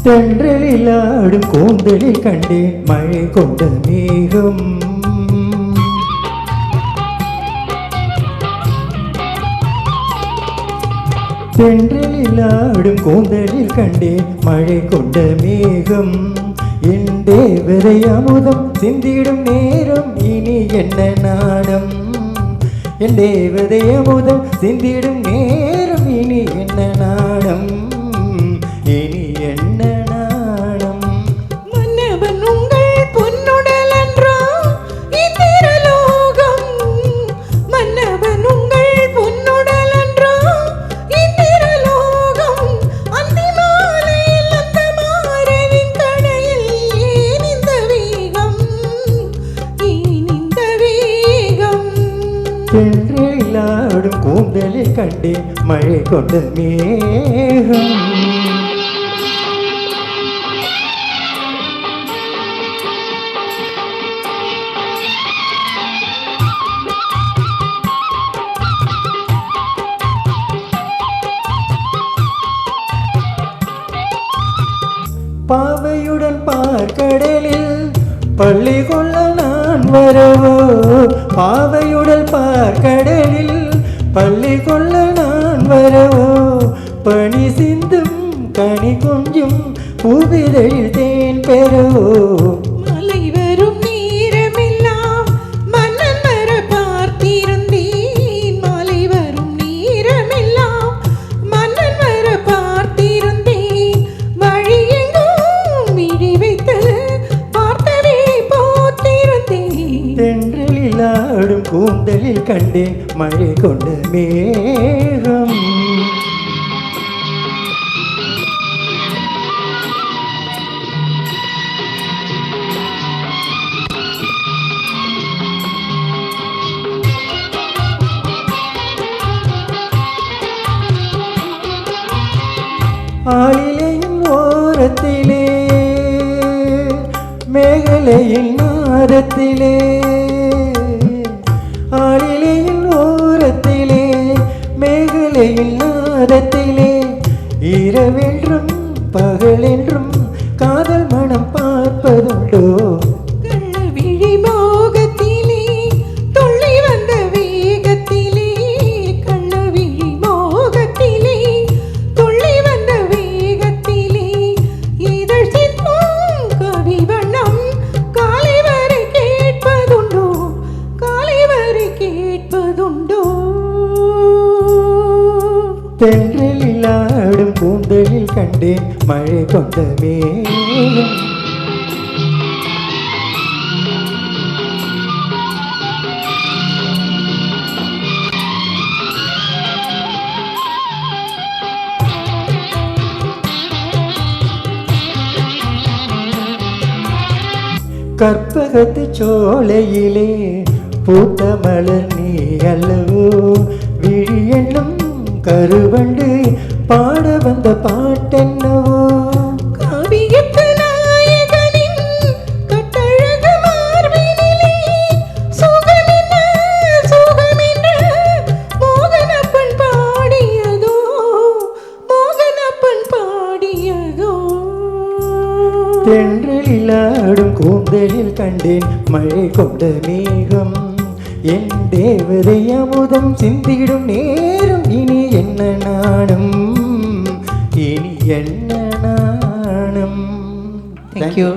தென்றலில் ஆடும் கூந்தலில் கண்டேன் மழை கொண்ட மேகம். தென்றலில் ஆடும் கூந்தலில் கண்டேன் மழை கொண்ட மேகம். என் தேவதை அமுதம் சிந்திடும் நேரம் இனி என்ன நாணம். என் தேவதை அமுதம் சிந்திடும் நேரம் இனி என்ன நாணம். இனி என்ன நாணம். மன்னவன் உங்கள் பொன்னுடல் என்றோ இந்திரலோகம். மன்னவன் உங்கள் பொன்னுடல் என்றோ இந்திரலோகம். அந்தி மாலையில் அந்த மாறவின் கடையில் ஏன் இந்த வேகம், ஏன் இந்த வேகம். தென்றலில் ஆடும் கூந்தலில் கண்டேன் மழை கொண்ட மேகம். பாவையுடன் பார்க்கடலில் பள்ளி கொள்ள நான் வரவோ. பாவையுடன் பார்க்கடலில் பள்ளி கொள்ள நான் வரவோ. பனி சிந்தும் கனி கொஞ்சும் பூவிதழில் தேன் பெறவோ. மலை வரும் நேரமெல்லாம் மன்னன் வர பார்த்திருந்தேன். மலை வரும் நேரமெல்லாம் மன்னன் வர பார்த்திருந்தேன். வழியெங்கும் விழி வைத்து பார்த்தவே போத்திருந்தேன். தென்றலில் ஆடும் கூந்தலில் கண்டேன் மழை கொண்ட மேகம். ஆளிலையின் ஓரத்திலே மேகலையின் நாதத்திலே. ஆளிலையின் ஓரத்திலே மேகலையின் நாதத்திலே. இரவென்றும் பகலென்றும் காதல் மனம் பார்ப்பதுண்டோ. கள்ளவிழி மோகத்திலே துள்ளி வந்த வேகத்திலே. கள்ளவிழி மோகத்திலே துள்ளி வந்த வேகத்திலே. இதழ் சிந்தும் கவி வண்ணம் காலை வரை கேட்பதுண்டோ. காலை வரை கேட்பதுண்டோ. தென்றலில் ஆடும் கூந்தலில் கண்டேன் மழை கொண்ட மேகம். கற்பகத்து சோலையிலே பூத்த மலர் நீ அல்லவோ. விழி என்னும் கருவண்டு பாட வந்த பாட்டென்னவோ. காவியத்து நாயகனின் கட்டழகு மார்பினிலே சுகமென்ன சுகமென்ன மோகனப்பன் பாடியதோ. மோகனப்பன் பாடியதோ. தென்றலில் ஆடும் கூந்தலில் கண்டேன் மழை கொண்ட மேகம். என் தேவதை அமுதம் சிந்திடும் நேரம் இனி என்ன நாணம். இனி என்ன நாணம். Thank you.